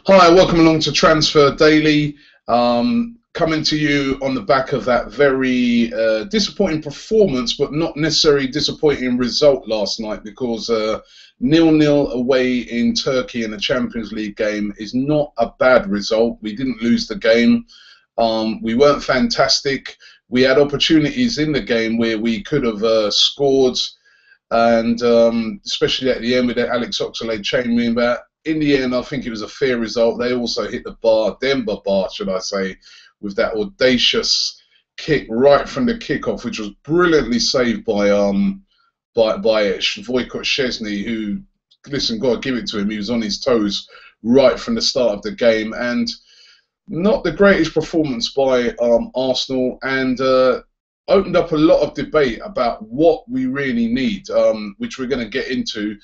Hi, welcome along to Transfer Daily. Coming to you on the back of that very disappointing performance, but not necessarily disappointing result last night, because 0-0 away in Turkey in a Champions League game is not a bad result. We didn't lose the game. We weren't fantastic. We had opportunities in the game where we could have scored, and especially at the end with that Alex Oxlade-Chamberlain. But in the end, I think it was a fair result. They also hit the bar, Denver bar, should I say, with that audacious kick right from the kickoff, which was brilliantly saved by Wojciech Szczesny, who, listen, got to give it to him. He was on his toes right from the start of the game, and not the greatest performance by Arsenal, and opened up a lot of debate about what we really need, which we're going to get into.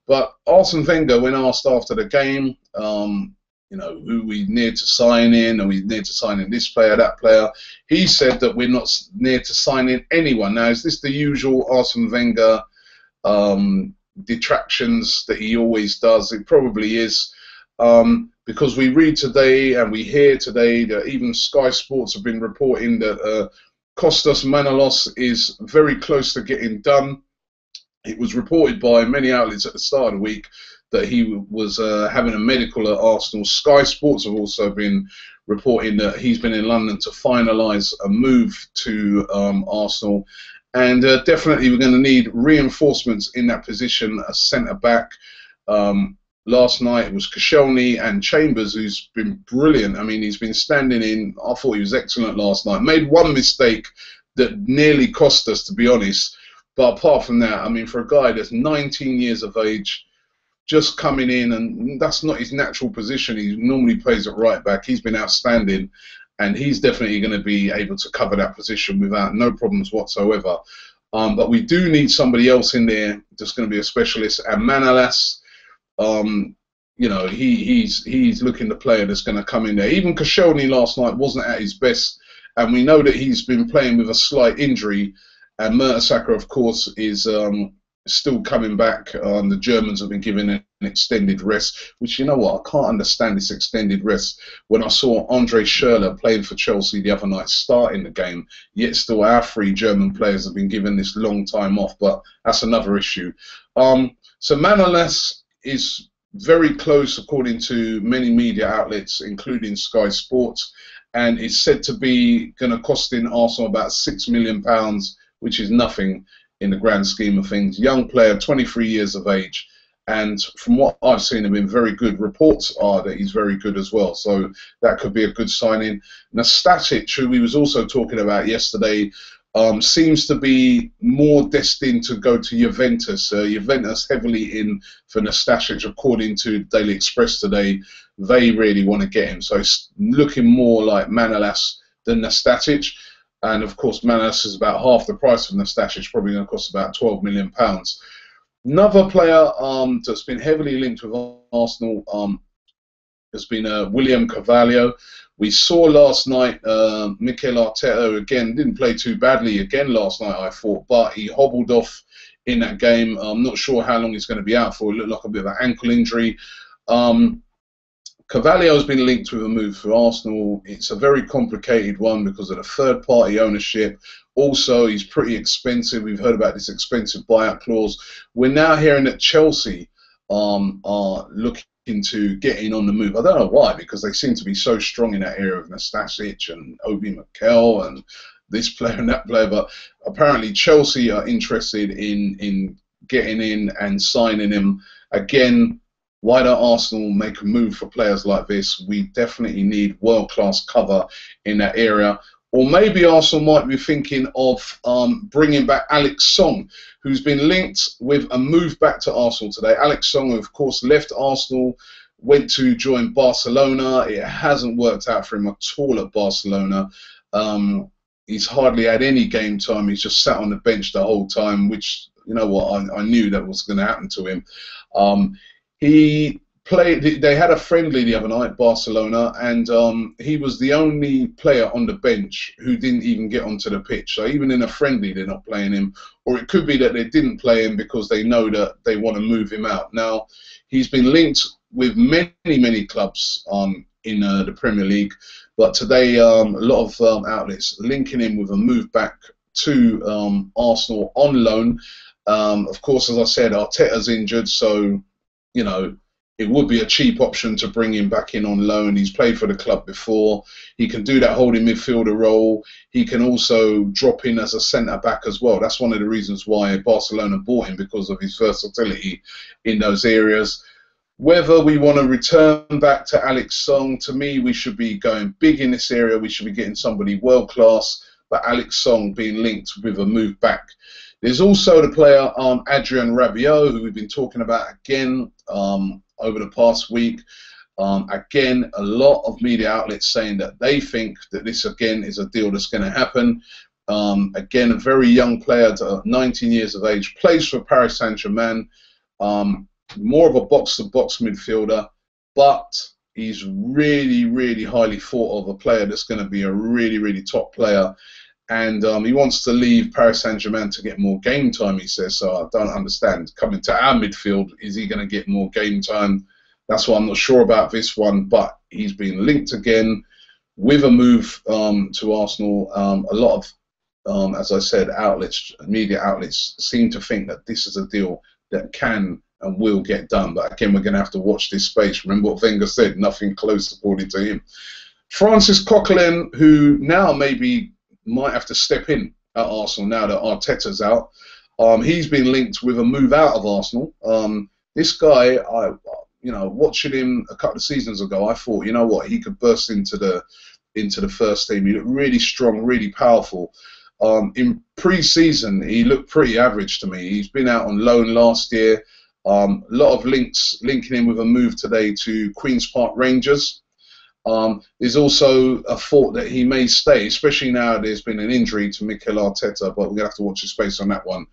But Arsene Wenger, when asked after the game, who we near to sign in, are we near to signing this player, that player, he said that we're not near to signing anyone. Now, is this the usual Arsene Wenger detractions that he always does? It probably is, because we read today and we hear today that even Sky Sports have been reporting that Kostas Manolas is very close to getting done. It was reported by many outlets at the start of the week that he was having a medical at Arsenal. Sky Sports have also been reporting that he's been in London to finalise a move to Arsenal. And definitely we're going to need reinforcements in that position, a centre-back. Last night it was Koscielny and Chambers, who's been brilliant. I mean, he's been standing in. I thought he was excellent last night. Made one mistake that nearly cost us, to be honest. But apart from that, I mean, for a guy that's 19 years of age, just coming in, and that's not his natural position. He normally plays at right back. He's been outstanding, and he's definitely going to be able to cover that position without no problems whatsoever. But we do need somebody else in there that's going to be a specialist. And Manolas, he's looking the player that's going to come in there. Even Koscielny last night wasn't at his best, and we know that he's been playing with a slight injury. And Mertesacker, of course, is still coming back. The Germans have been given an extended rest, which, you know what, I can't understand this extended rest. When I saw Andre Schürrle playing for Chelsea the other night, starting the game, yet still our three German players have been given this long time off, but that's another issue. So Manolas is very close, according to many media outlets, including Sky Sports, and is said to be going to cost in Arsenal about £6 million, which is nothing in the grand scheme of things. Young player, 23 years of age, and from what I've seen, have been very good. Reports are that he's very good as well, so that could be a good signing. Nastasic, who we was also talking about yesterday, seems to be more destined to go to Juventus. Juventus heavily in for Nastasic, according to Daily Express today. They really want to get him, so it's looking more like Manolas than Nastasic. And of course, Manolas is about half the price of Nastasic, probably going to cost about £12 million. Another player that's been heavily linked with Arsenal has been William Carvalho. We saw last night Mikel Arteta again didn't play too badly again last night, I thought, but he hobbled off in that game. I'm not sure how long he's going to be out for. It looked like a bit of an ankle injury. Carvalho has been linked with a move for Arsenal. It's a very complicated one because of the third-party ownership. Also, he's pretty expensive. We've heard about this expensive buyout clause. We're now hearing that Chelsea are looking into getting on the move. I don't know why, because they seem to be so strong in that area of Nastasic and Obi Mikel and this player and that player. But apparently Chelsea are interested in getting in and signing him. Again, why don't Arsenal make a move for players like this? We definitely need world-class cover in that area. Or maybe Arsenal might be thinking of bringing back Alex Song, who's been linked with a move back to Arsenal today. Alex Song, of course, left Arsenal, went to join Barcelona. It hasn't worked out for him at all at Barcelona. He's hardly had any game time. He's just sat on the bench the whole time, which, you know what, I knew that was going to happen to him. He played. They had a friendly the other night, Barcelona, and he was the only player on the bench who didn't even get onto the pitch. So even in a friendly, they're not playing him. Or it could be that they didn't play him because they know that they want to move him out. Now, he's been linked with many clubs in the Premier League, but today a lot of outlets linking him with a move back to Arsenal on loan. Of course, as I said, Arteta's injured, so you know it would be a cheap option to bring him back in on loan. He's played for the club before. He can do that holding midfielder role. He can also drop in as a centre-back as well. That's one of the reasons why Barcelona bought him, because of his versatility in those areas. Whether we want to return back to Alex Song, to me, we should be going big in this area. We should be getting somebody world-class, but Alex Song being linked with a move back. There's also the player Adrien Rabiot, who we've been talking about again over the past week. Again, a lot of media outlets saying that they think that this, again, is a deal that's going to happen. Again, a very young player, 19 years of age, plays for Paris Saint-Germain. More of a box-to-box midfielder, but he's really highly thought of, a player that's going to be a really top player. And he wants to leave Paris Saint-Germain to get more game time, he says. So I don't understand. Coming to our midfield, is he going to get more game time? That's why I'm not sure about this one. But he's been linked again with a move to Arsenal. A lot of, as I said, media outlets seem to think that this is a deal that can and will get done. But again, we're going to have to watch this space. Remember what Wenger said, nothing close according to him. Francis Coquelin, who now maybe might have to step in at Arsenal now that Arteta's out. He's been linked with a move out of Arsenal. This guy, watching him a couple of seasons ago, I thought, you know what, he could burst into the first team. He looked really strong, really powerful. In pre-season, he looked pretty average to me. He's been out on loan last year. A lot of linking him with a move today to Queen's Park Rangers. There's also a thought that he may stay, especially now there's been an injury to Mikel Arteta, but we're going to have to watch his space on that one.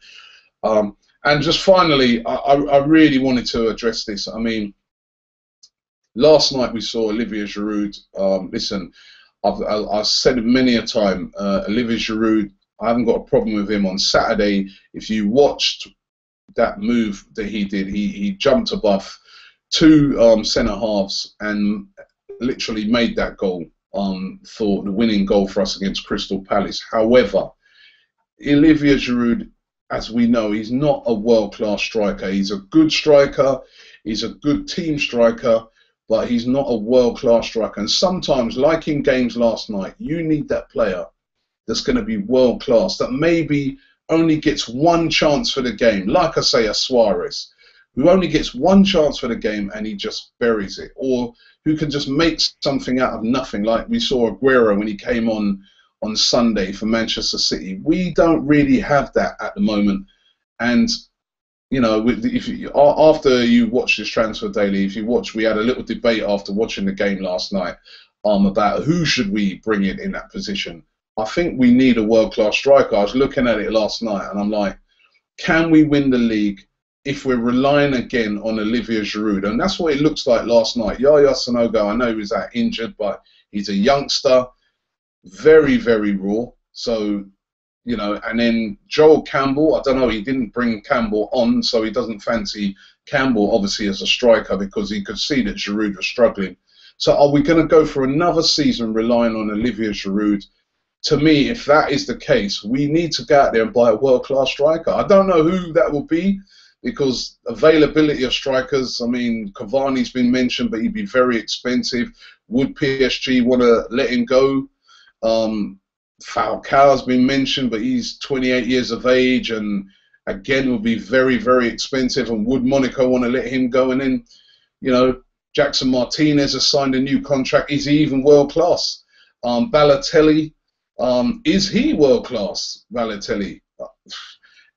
And just finally, I really wanted to address this. I mean, last night we saw Olivier Giroud. Listen, I've said it many a time, Olivier Giroud, I haven't got a problem with him. On Saturday, if you watched that move that he did, he jumped above two centre-halves and literally made that goal for the winning goal for us against Crystal Palace. However, Olivier Giroud, as we know, he's not a world-class striker. He's a good striker, he's a good team striker, but he's not a world-class striker. And sometimes, like in games last night, you need that player that's going to be world-class, that maybe only gets one chance for the game, like I say, a Suarez, who only gets one chance for the game and he just buries it, or who can just make something out of nothing, like we saw Aguero when he came on Sunday for Manchester City. We don't really have that at the moment. And you know, after you watch this Transfer Daily, we had a little debate after watching the game last night about who should we bring in that position. I think we need a world-class striker. I was looking at it last night and I'm like, can we win the league if we're relying again on Olivier Giroud? And that's what it looks like last night. Yaya Sanogo, I know he was out injured, but he's a youngster, very raw. So, you know, and then Joel Campbell, I don't know, he didn't bring Campbell on, so he doesn't fancy Campbell, obviously, as a striker, because he could see that Giroud was struggling. So are we going to go for another season relying on Olivier Giroud? To me, if that is the case, we need to go out there and buy a world-class striker. I don't know who that will be, because availability of strikers, I mean, Cavani's been mentioned, but he'd be very expensive. Would PSG want to let him go? Falcao's been mentioned, but he's 28 years of age and again will be very expensive. And would Monaco want to let him go? And then, you know, Jackson Martinez has signed a new contract. Is he even world class? Balotelli, is he world class? Balotelli.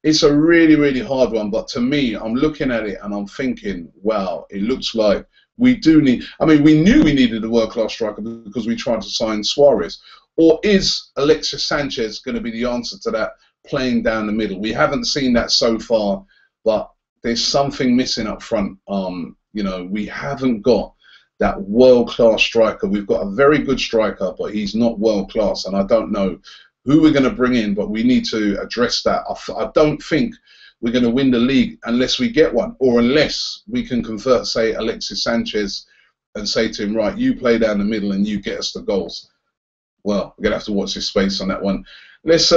It's a really hard one, but to me, I'm looking at it and I'm thinking, wow, it looks like we do need. I mean, we knew we needed a world class striker because we tried to sign Suarez. Or is Alexis Sanchez going to be the answer to that, playing down the middle? We haven't seen that so far, but there's something missing up front. You know, we haven't got that world-class striker. We've got a very good striker, but he's not world-class, and I don't know who we're going to bring in, but we need to address that. I don't think we're going to win the league unless we get one, or unless we can convert, say, Alexis Sanchez and say to him, right, you play down the middle and you get us the goals. Well, we're going to have to watch this space on that one. Let's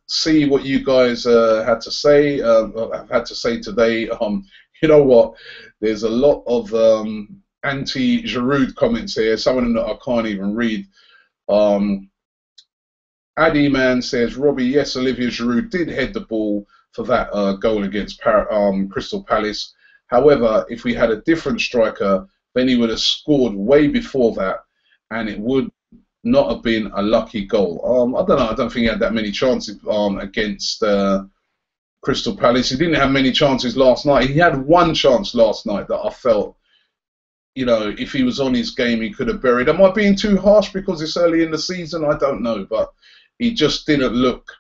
see what you guys had to say. Had to say today. You know what? There's a lot of anti-Giroud comments here. Some of them that I can't even read. Addy Man says, Robbie, yes, Olivier Giroud did head the ball for that goal against Crystal Palace. However, if we had a different striker, then he would have scored way before that, and it would not have been a lucky goal. I don't know. I don't think he had that many chances against Crystal Palace. He didn't have many chances last night. He had one chance last night that I felt, you know, if he was on his game, he could have buried. Am I being too harsh because it's early in the season? I don't know, but he just didn't look,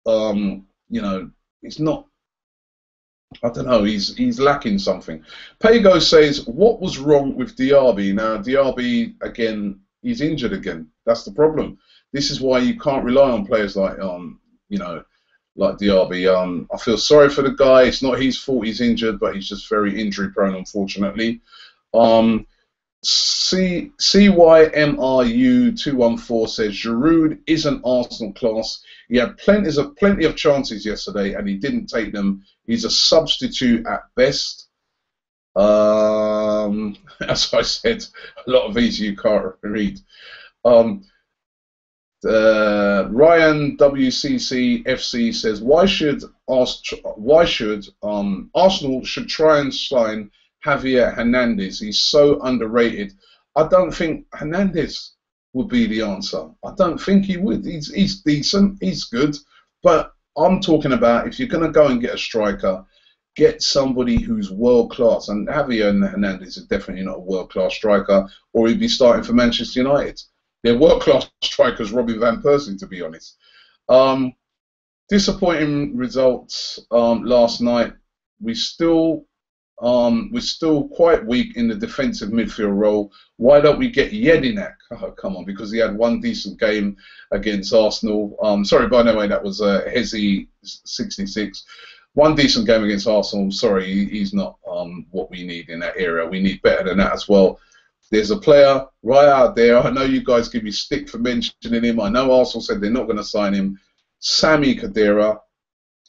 you know, he's not, I don't know, he's lacking something. Pago says, what was wrong with Diaby? Now, Diaby, again, he's injured again. That's the problem. This is why you can't rely on players like, you know, like Diaby. I feel sorry for the guy. It's not his fault he's injured, but he's just very injury prone, unfortunately. CYMRU214 says Giroud isn't Arsenal class. He had plenty of chances yesterday and he didn't take them. He's a substitute at best. As I said, a lot of these you can't read. Ryan WCC FC says Arsenal should try and sign Javier Hernandez. He's so underrated. I don't think Hernandez would be the answer. I don't think he would. He's decent. He's good. But I'm talking about if you're going to go and get a striker, get somebody who's world class. And Javier Hernandez is definitely not a world class striker, or he'd be starting for Manchester United. They're world class strikers, Robbie Van Persie, to be honest. Disappointing results last night. We're still quite weak in the defensive midfield role. Why don't we get Jedinak? Oh, come on, because he had one decent game against Arsenal. Sorry, by the way, that was Hezi66. One decent game against Arsenal. Sorry, he's not what we need in that area. We need better than that as well. There's a player right out there. I know you guys give me stick for mentioning him. I know Arsenal said they're not going to sign him. Sami Khedira.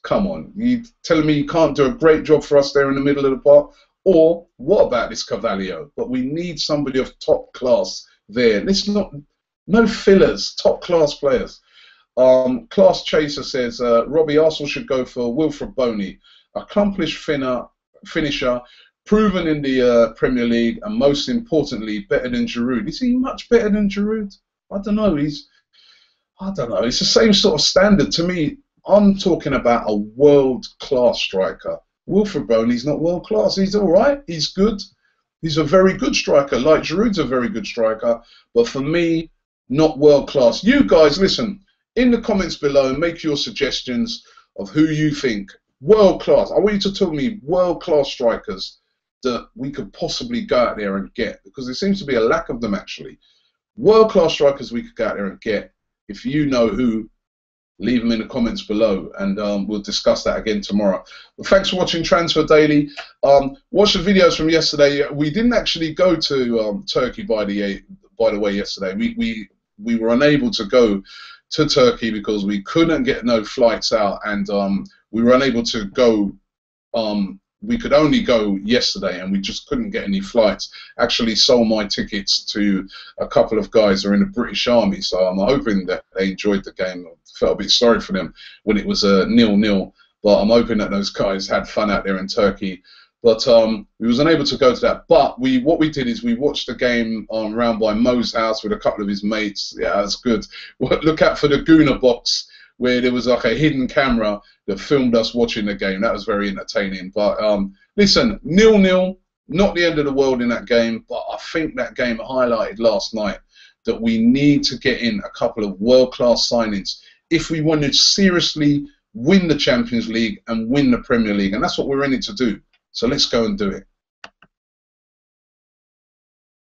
Come on, you telling me you can't do a great job for us there in the middle of the park? Or what about this Carvalho? But we need somebody of top class there. Let's not, no fillers, top class players. Class Chaser says, Robbie, Arsenal should go for Wilfred Boney, accomplished finisher, proven in the Premier League, and most importantly, better than Giroud. Is he much better than Giroud? I don't know. I don't know. It's the same sort of standard to me. I'm talking about a world-class striker. Wilfred Boney's not world-class. He's all right. He's good. He's a very good striker. Like Giroud's a very good striker. But for me, not world-class. You guys, listen, in the comments below, make your suggestions of who you think world-class. I want you to tell me world-class strikers that we could possibly go out there and get, because there seems to be a lack of them, actually. World-class strikers we could go out there and get. If you know who, leave them in the comments below, and we'll discuss that again tomorrow. Well, thanks for watching Transfer Daily. Watch the videos from yesterday. We didn't actually go to Turkey, by the way, yesterday. We were unable to go to Turkey because we couldn't get no flights out, and we were unable to go. We could only go yesterday, and we just couldn't get any flights. Actually sold my tickets to a couple of guys who are in the British Army, so I'm hoping that they enjoyed the game. I felt a bit sorry for them when it was 0-0, but I'm hoping that those guys had fun out there in Turkey. But we was unable to go to that. But what we did is we watched the game round by Mo's house with a couple of his mates. Yeah, that's good. Look out for the Guna box, where there was like a hidden camera that filmed us watching the game. That was very entertaining. But listen, 0-0, not the end of the world in that game, but I think that game highlighted last night that we need to get in a couple of world-class signings if we want to seriously win the Champions League and win the Premier League. And that's what we're in it to do. So let's go and do it.